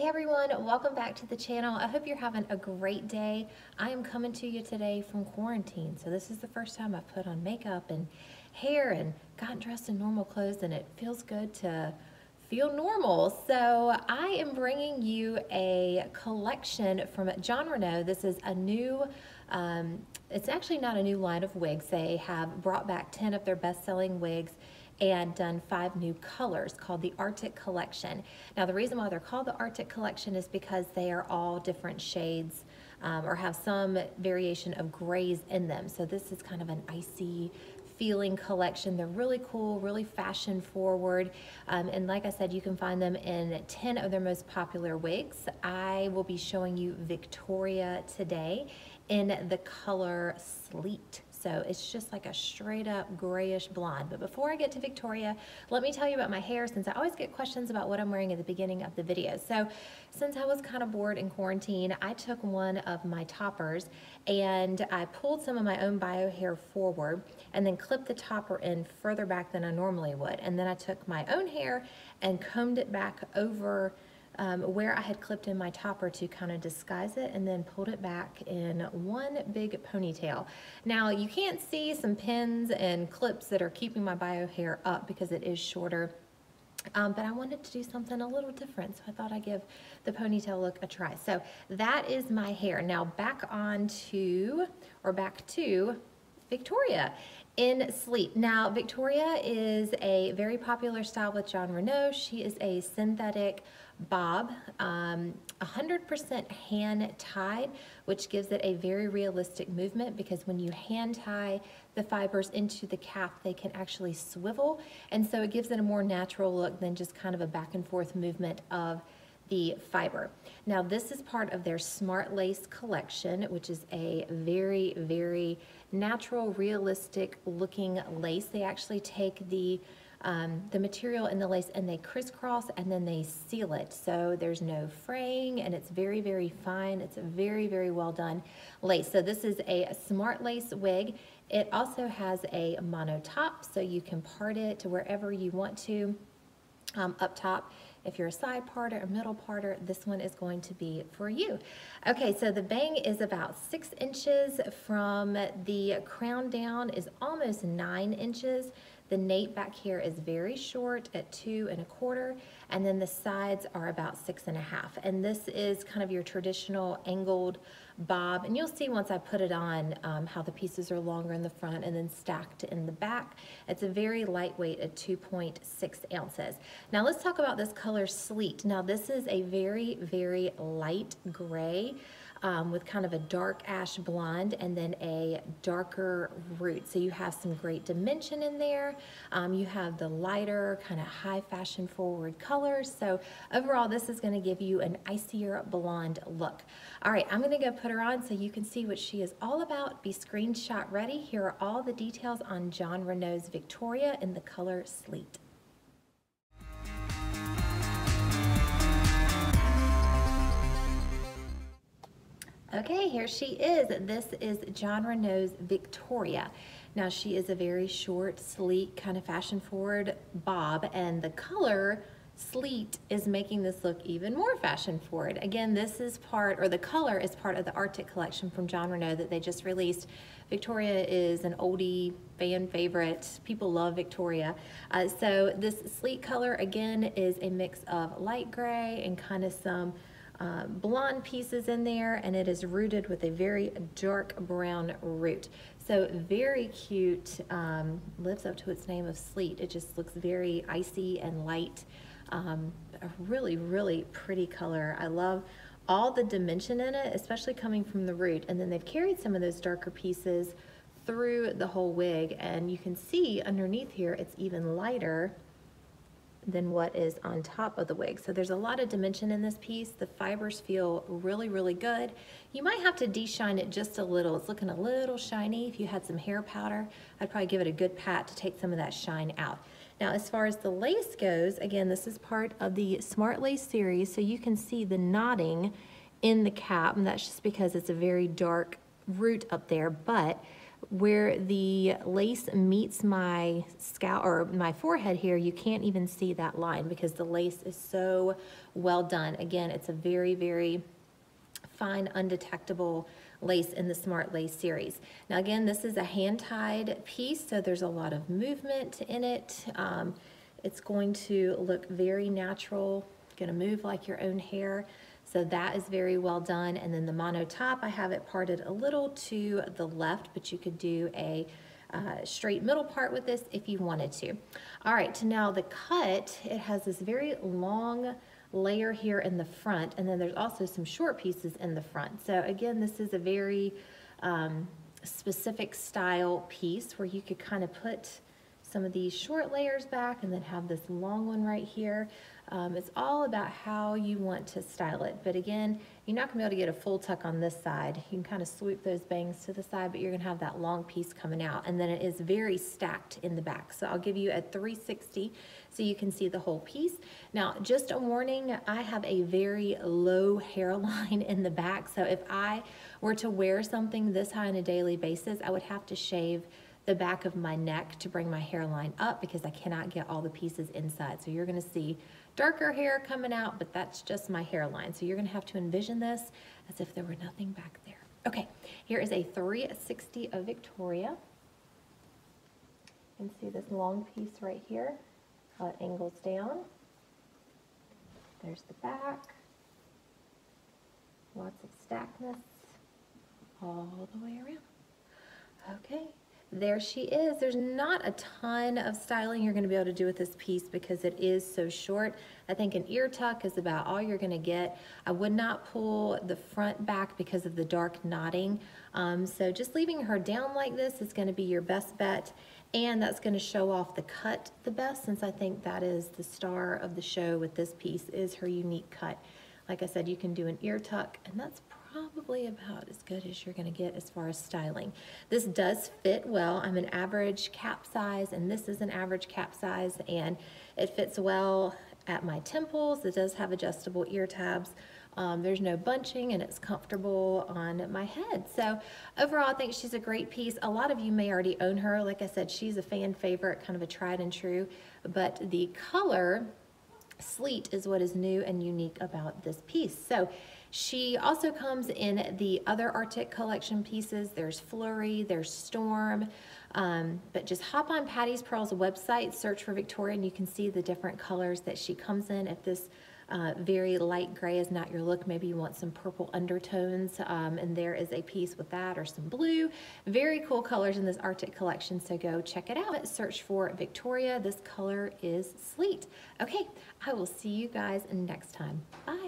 Hey everyone, welcome back to the channel. I hope you're having a great day. I am coming to you today from quarantine. So this is the first time I've put on makeup and hair and gotten dressed in normal clothes, and it feels good to feel normal. So I am bringing you a collection from Jon Renau. This is a new, it's actually not a new line of wigs. They have brought back 10 of their best-selling wigs and done 5 new colors called the Arctic Collection. Now the reason why they're called the Arctic Collection is because they are all different shades or have some variation of grays in them. So this is kind of an icy feeling collection. They're really cool, really fashion forward. And like I said, you can find them in 10 of their most popular wigs. I will be showing you Victoria today in the color Sleet. So it's just like a straight up grayish blonde. But before I get to Victoria, let me tell you about my hair, since I always get questions about what I'm wearing at the beginning of the video. So since I was kind of bored in quarantine, I took one of my toppers and I pulled some of my own bio hair forward and then clipped the topper in further back than I normally would. And then I took my own hair and combed it back over where I had clipped in my topper to kind of disguise it, and then pulled it back in one big ponytail. Now you can't see some pins and clips that are keeping my bio hair up because it is shorter. But I wanted to do something a little different, so I thought I'd give the ponytail look a try. So that is my hair. Now back to Victoria in Sleet. Now Victoria is a very popular style with Jon Renau. She is a synthetic bob, 100% hand tied, which gives it a very realistic movement, because when you hand tie the fibers into the calf, they can actually swivel, and so it gives it a more natural look than just kind of a back and forth movement of the fiber. Now this is part of their Smart Lace collection, which is a very, very natural, realistic looking lace. They actually take the material in the lace and they crisscross and then they seal it. So there's no fraying and it's very, very fine. It's a very, very well done lace. So this is a Smart Lace wig. It also has a mono top, so you can part it to wherever you want to. Up top, if you're a side parter, a middle parter, this one is going to be for you. Okay, so the bang is about 6 inches from the crown down, is almost 9 inches. The nape back here is very short at 2 1/4, and then the sides are about 6 1/2. And this is kind of your traditional angled bob. And you'll see once I put it on how the pieces are longer in the front and then stacked in the back. It's a very lightweight at 2.6 ounces. Now let's talk about this color Sleet. Now this is a very, very light gray with kind of a dark ash blonde and then a darker root. So you have some great dimension in there. You have the lighter kind of high fashion forward colors. So overall, this is going to give you an icier blonde look. All right, I'm going to go put her on so you can see what she is all about. Be screenshot ready. Here are all the details on Jon Renau's Victoria in the color Sleet. Okay, here she is. This is Jon Renau's Victoria. Now she is a very short, sleek, kind of fashion forward bob, and the color Sleet is making this look even more fashion forward. Again, this is part, or the color is part of the Arctic collection from Jon Renau that they just released. Victoria is an oldie fan favorite. People love Victoria. So this Sleet color, again, is a mix of light gray and kind of some blonde pieces in there, and it is rooted with a very dark brown root. So very cute, lives up to its name of Sleet. It just looks very icy and light. A really, really pretty color. I love all the dimension in it, especially coming from the root. And then they've carried some of those darker pieces through the whole wig, and you can see underneath here it's even lighter than what is on top of the wig. So there's a lot of dimension in this piece. The fibers feel really, really good. You might have to de-shine it just a little. It's looking a little shiny. If you had some hair powder, I'd probably give it a good pat to take some of that shine out. Now, as far as the lace goes, again, this is part of the Smart Lace series, so you can see the knotting in the cap, and that's just because it's a very dark root up there. But where the lace meets my scalp or my forehead here, you can't even see that line because the lace is so well done. Again, it's a very, very fine, undetectable lace in the Smart Lace series. Now again, this is a hand-tied piece, so there's a lot of movement in it. It's going to look very natural, gonna move like your own hair. So that is very well done. And then the mono top, I have it parted a little to the left, but you could do a straight middle part with this if you wanted to. All right, now the cut, it has this very long layer here in the front, and then there's also some short pieces in the front. So again, this is a very specific style piece where you could kind of put some of these short layers back and then have this long one right here. It's all about how you want to style it. But again, you're not gonna be able to get a full tuck on this side. You can kind of swoop those bangs to the side, but you're gonna have that long piece coming out. And then it is very stacked in the back. So I'll give you a 360 so you can see the whole piece. Now, just a warning, I have a very low hairline in the back. So if I were to wear something this high on a daily basis, I would have to shave the back of my neck to bring my hairline up because I cannot get all the pieces inside. So you're gonna see darker hair coming out, but that's just my hairline. So you're gonna have to envision this as if there were nothing back there. Okay, here is a 360 of Victoria. You can see this long piece right here, how it angles down. There's the back. Lots of stackness all the way around. Okay. There she is. There's not a ton of styling you're going to be able to do with this piece because it is so short. I think an ear tuck is about all you're going to get. I would not pull the front back because of the dark knotting. So just leaving her down like this is going to be your best bet. And that's going to show off the cut the best, since I think that is the star of the show with this piece is her unique cut. Like I said, you can do an ear tuck, and that's probably about as good as you're going to get as far as styling. This does fit well. I'm an average cap size, and this is an average cap size, and it fits well at my temples. It does have adjustable ear tabs. There's no bunching, and it's comfortable on my head. So overall, I think she's a great piece. A lot of you may already own her. Like I said, she's a fan favorite, kind of a tried and true, but the color Sleet is what is new and unique about this piece. So she also comes in the other Arctic collection pieces. There's Flurry, there's Storm, but just hop on Patty's Pearls website, search for Victoria, and you can see the different colors that she comes in. If this very light gray is not your look, maybe you want some purple undertones, and there is a piece with that, or some blue. Very cool colors in this Arctic collection, so go check it out. Search for Victoria. This color is Sleet. Okay, I will see you guys next time. Bye.